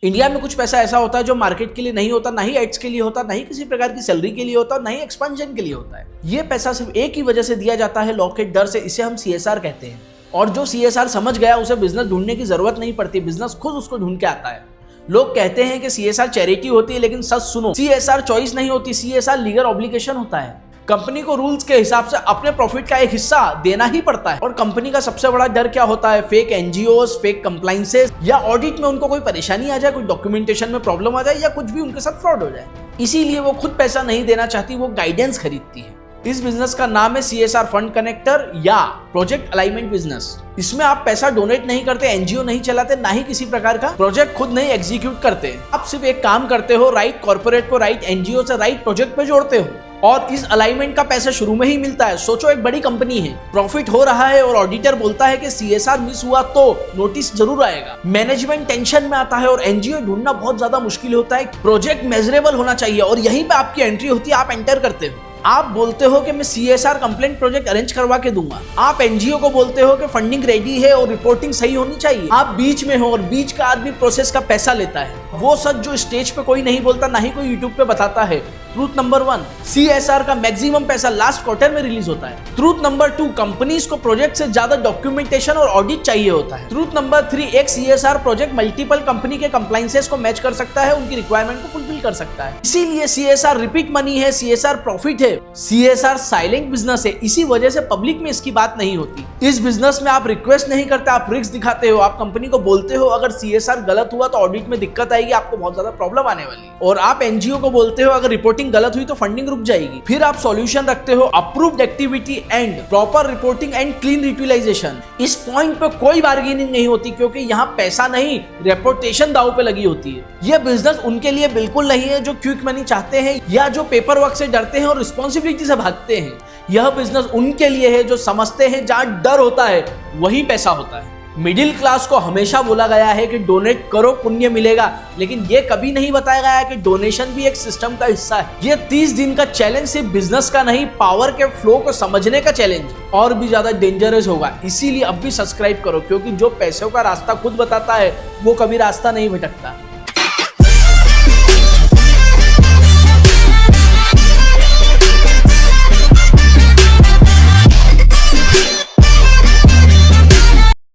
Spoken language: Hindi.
इंडिया में कुछ पैसा ऐसा होता है जो मार्केट के लिए नहीं होता, ना ही एड्स के लिए होता, ना ही किसी प्रकार की सैलरी के लिए होता, ना ही एक्सपेंशन के लिए होता है। ये पैसा सिर्फ एक ही वजह से दिया जाता है, लॉ के डर से। इसे हम CSR कहते हैं। और जो CSR समझ गया उसे बिजनेस ढूंढने की जरूरत नहीं पड़ती, बिजनेस खुद उसको ढूंढ के आता है। लोग कहते हैं कि CSR चैरिटी होती है, लेकिन सच सुनो, CSR चॉइस नहीं होती, CSR लीगल ऑब्लिगेशन होता है। कंपनी को रूल्स के हिसाब से अपने प्रॉफिट का एक हिस्सा देना ही पड़ता है। और कंपनी का सबसे बड़ा डर क्या होता है? फेक NGOs, फेक कंप्लाइंसेस, या ऑडिट में उनको कोई परेशानी आ जाए, कोई डॉक्यूमेंटेशन में प्रॉब्लम आ जाए, या कुछ भी उनके साथ फ्रॉड हो जाए। इसीलिए वो खुद पैसा नहीं देना चाहती, वो गाइडेंस खरीदती है। इस बिजनेस का नाम है CSR फंड कनेक्टर या प्रोजेक्ट अलाइनमेंट बिजनेस। इसमें आप पैसा डोनेट नहीं करते, NGO नहीं चलाते, ना ही किसी प्रकार का प्रोजेक्ट खुद नहीं एग्जीक्यूट करते। आप सिर्फ एक काम करते हो, राइट कॉर्पोरेट को राइट NGO से राइट प्रोजेक्ट पे जोड़ते हो, और इस अलाइनमेंट का पैसा शुरू में ही मिलता है। सोचो, एक बड़ी कंपनी है, प्रॉफिट हो रहा है और ऑडिटर बोलता है कि CSR मिस हुआ तो नोटिस जरूर आएगा। मैनेजमेंट टेंशन में आता है और NGO ढूंढना बहुत ज्यादा मुश्किल होता है। प्रोजेक्ट मेजरेबल होना चाहिए और यहीं पे आपकी एंट्री होती है। आप एंटर करते हो, आप बोलते हो कि मैं CSR कंप्लेंट प्रोजेक्ट अरेंज करवा के दूंगा। आप NGO को बोलते हो कि फंडिंग रेडी है और रिपोर्टिंग सही होनी चाहिए। आप बीच में हो और बीच का आदमी प्रोसेस का पैसा लेता है। वो सच जो स्टेज पे कोई नहीं बोलता, ना ही कोई यूट्यूब पे बताता है। ट्रूथ नंबर 1, CSR का मैक्सिमम पैसा लास्ट क्वार्टर में रिलीज होता है। ट्रूथ नंबर 2, कंपनीज को प्रोजेक्ट से ज्यादा डॉक्यूमेंटेशन और ऑडिट चाहिए होता है। ट्रूथ नंबर 3, एक CSR प्रोजेक्ट मल्टीपल कंपनी के कंप्लाइंसेस को मैच कर सकता है, उनकी रिक्वायरमेंट को फुलफिल कर सकता है। इसीलिए CSR रिपीट मनी है, CSR प्रॉफिट है, CSR साइलेंट बिजनेस है। इसी वजह से पब्लिक में इसकी बात नहीं होती। इस बिजनेस में आप रिक्वेस्ट नहीं करते, आप रिस्क दिखाते हो। आप कंपनी को बोलते हो अगर CSR गलत हुआ तो ऑडिट में दिक्कत आएगी, आपको बहुत ज्यादा प्रॉब्लम आने वाली है। और आप NGO को बोलते हो अगर रिपोर्टिंग गलत हुई तो फंडिंग रुक जाएगी। फिर आप सॉल्यूशन रखते हो, approved activity and proper reporting and clean utilisation. इस पॉइंट पे कोई बार्गेनिंग नहीं होती, क्योंकि यहाँ पैसा नहीं, रेपुटेशन दांव पे लगी होती है। यह बिजनेस उनके लिए बिल्कुल नहीं है जो क्विक मनी चाहते हैं या जो पेपर वर्क से डरते हैं और रिस्पॉन्सिबिलिटी से भागते हैं। यह बिजनेस उनके लिए है जो समझते हैं जहां डर होता है वहीं पैसा होता है। मिडिल क्लास को हमेशा बोला गया है कि डोनेट करो, पुण्य मिलेगा, लेकिन ये कभी नहीं बताया गया है कि डोनेशन भी एक सिस्टम का हिस्सा है। ये 30 दिन का चैलेंज सिर्फ बिजनेस का नहीं, पावर के फ्लो को समझने का चैलेंज और भी ज्यादा डेंजरस होगा। इसीलिए अब भी सब्सक्राइब करो, क्योंकि जो पैसों का रास्ता खुद बताता है वो कभी रास्ता नहीं भटकता।